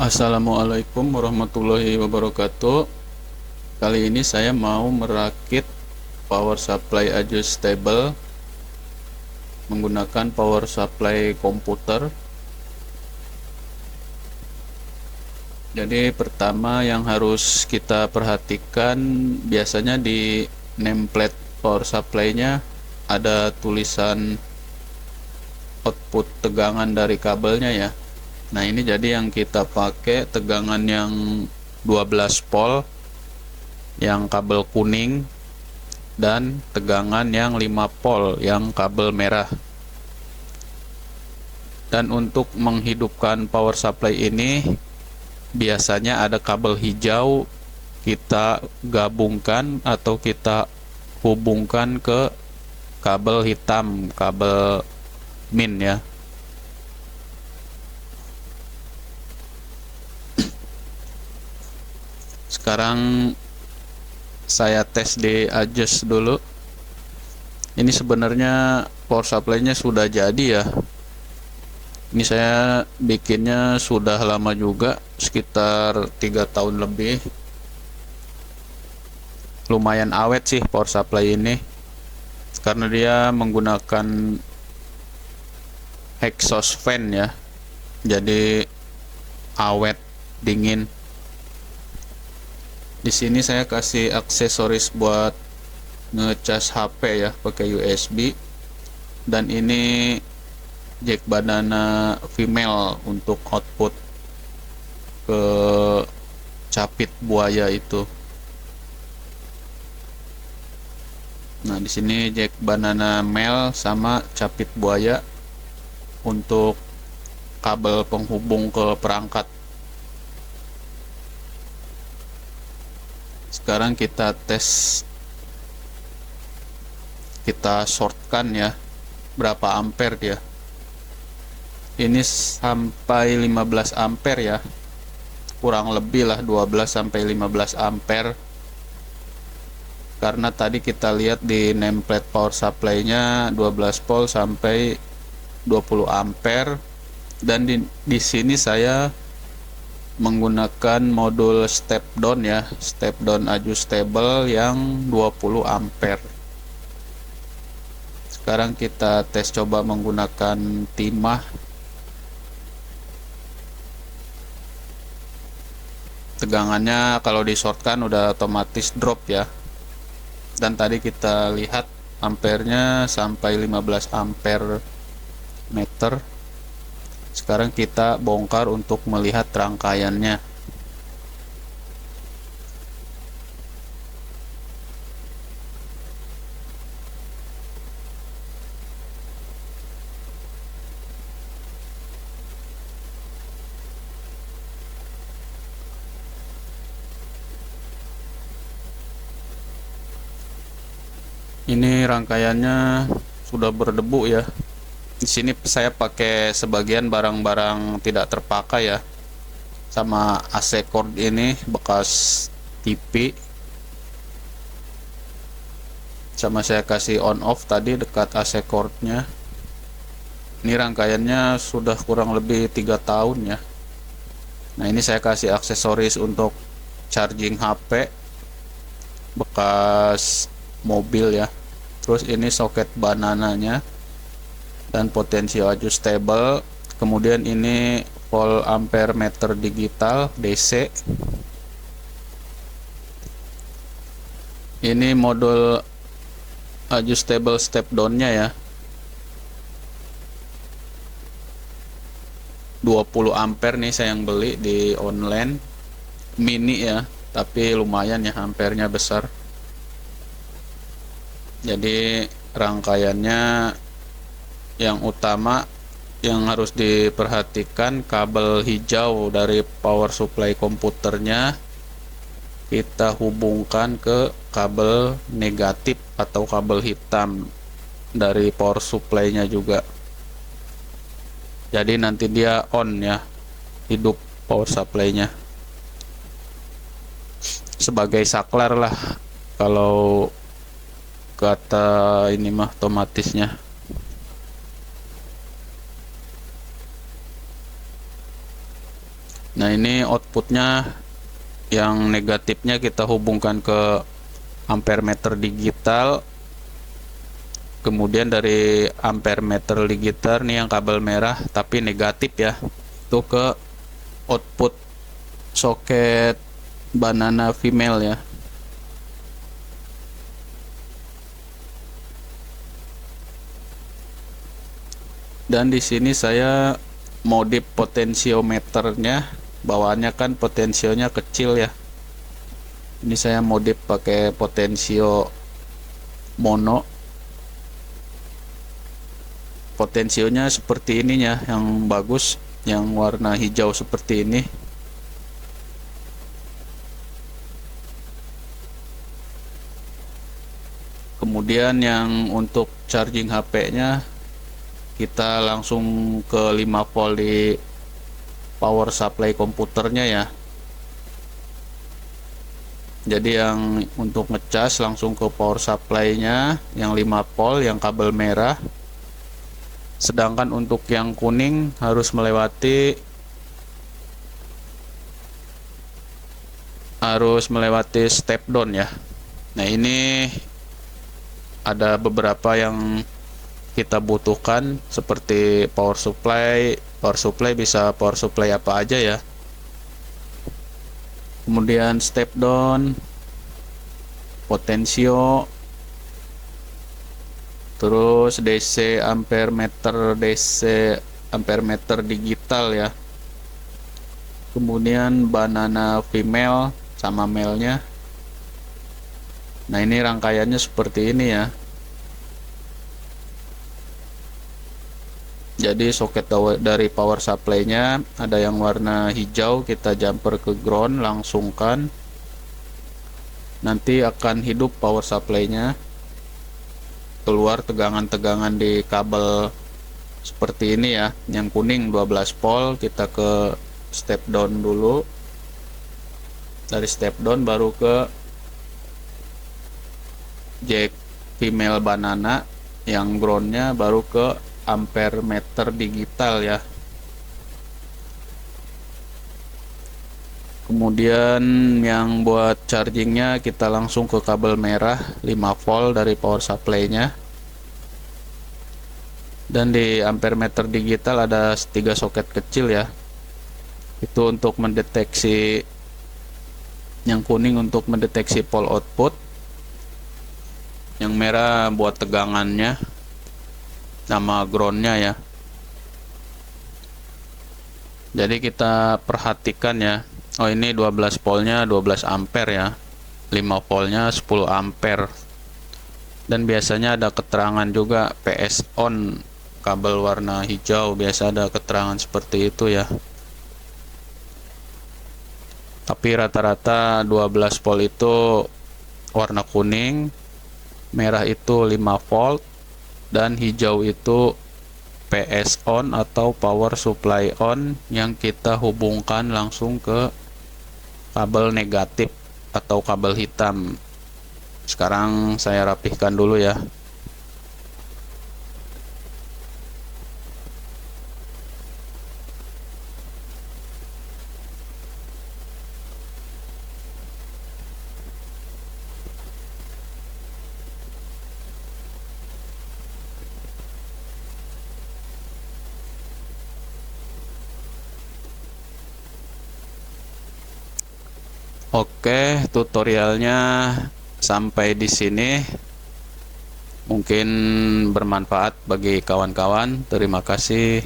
Assalamualaikum warahmatullahi wabarakatuh. Kali ini saya mau merakit power supply adjustable menggunakan power supply komputer. Jadi pertama yang harus kita perhatikan, biasanya di nameplate power supply-nya ada tulisan output tegangan dari kabelnya ya. Nah, ini jadi yang kita pakai tegangan yang 12 volt yang kabel kuning, dan tegangan yang 5 volt yang kabel merah. Dan untuk menghidupkan power supply ini biasanya ada kabel hijau, kita gabungkan atau kita hubungkan ke kabel hitam, kabel min ya. Sekarang saya tes di adjust dulu. Ini sebenarnya power supply-nya sudah jadi ya. Ini saya bikinnya sudah lama juga, sekitar 3 tahun lebih. Lumayan awet sih power supply ini, karena dia menggunakan exhaust fan ya. Jadi awet, dingin. Di sini saya kasih aksesoris buat ngecas HP ya, pakai USB. Dan ini jack banana female untuk output ke capit buaya itu. Nah, di sini jack banana male sama capit buaya untuk kabel penghubung ke perangkat. Sekarang kita tes, kita shortkan ya, berapa ampere dia. Ini sampai 15 ampere ya, kurang lebih lah 12 sampai 15 ampere, karena tadi kita lihat di nameplate power supply nya 12 volt sampai 20 ampere. Dan di sini saya menggunakan modul step down ya, step down adjustable yang 20 ampere. Sekarang kita tes coba menggunakan timah. Tegangannya kalau di shortkan udah otomatis drop ya. Dan tadi kita lihat ampernya sampai 15 ampere meter. Sekarang kita bongkar untuk melihat rangkaiannya. Ini rangkaiannya sudah berdebu ya. Di sini saya pakai sebagian barang-barang tidak terpakai ya, sama AC cord ini bekas TV, sama saya kasih on off tadi dekat AC cordnya. Ini rangkaiannya sudah kurang lebih 3 tahun ya. Nah, ini saya kasih aksesoris untuk charging HP bekas mobil ya. Terus ini soket banananya dan potensio adjustable. Kemudian ini volt ampere meter digital DC. Ini modul adjustable step down-nya ya. 20 ampere nih saya yang beli di online, mini ya, tapi lumayan ya, ampernya besar. Jadi rangkaiannya yang utama yang harus diperhatikan, kabel hijau dari power supply komputernya kita hubungkan ke kabel negatif atau kabel hitam dari power supply-nya juga. Jadi nanti dia on ya, hidup power supply-nya. Sebagai saklar lah kalau kata ini mah otomatisnya. Nah, ini outputnya yang negatifnya kita hubungkan ke ampere meter digital, kemudian dari ampere meter digital nih yang kabel merah tapi negatif ya, itu ke output soket banana female ya. Dan di sini saya modif potensiometernya, bawaannya kan potensionya kecil ya. Ini saya modif pakai potensio mono. Potensionya seperti ininya, yang bagus, yang warna hijau seperti ini. Kemudian yang untuk charging HP-nya kita langsung ke 5 volt di power supply komputernya ya. Jadi yang untuk ngecas langsung ke power supply-nya yang 5 volt yang kabel merah. Sedangkan untuk yang kuning harus melewati step down ya. Nah, ini ada beberapa yang kita butuhkan seperti power supply. Power supply bisa power supply apa aja ya. Kemudian step down, potensio, terus DC ampere meter digital ya. Kemudian banana female sama male-nya. Nah, ini rangkaiannya seperti ini ya. Jadi soket dari power supply-nya ada yang warna hijau, kita jumper ke ground, langsungkan. Nanti akan hidup power supply-nya. Keluar tegangan-tegangan di kabel seperti ini ya. Yang kuning 12 volt, kita ke step down dulu. Dari step down baru ke jack female banana, yang groundnya baru ke ampere meter digital ya. Kemudian yang buat chargingnya kita langsung ke kabel merah 5 volt dari power supply-nya. Dan di ampere meter digital ada 3 soket kecil ya. Itu untuk mendeteksi, yang kuning untuk mendeteksi pole output, yang merah buat tegangannya sama groundnya ya. Jadi kita perhatikan ya. Oh, ini 12 voltnya 12 ampere ya. 5 voltnya 10 ampere. Dan biasanya ada keterangan juga PS on, kabel warna hijau, biasa ada keterangan seperti itu ya. Tapi rata-rata 12 volt itu warna kuning, merah itu 5 volt, dan hijau itu PS on atau power supply on, yang kita hubungkan langsung ke kabel negatif atau kabel hitam. Sekarang saya rapihkan dulu ya. Oke, tutorialnya sampai di sini. Mungkin bermanfaat bagi kawan-kawan. Terima kasih.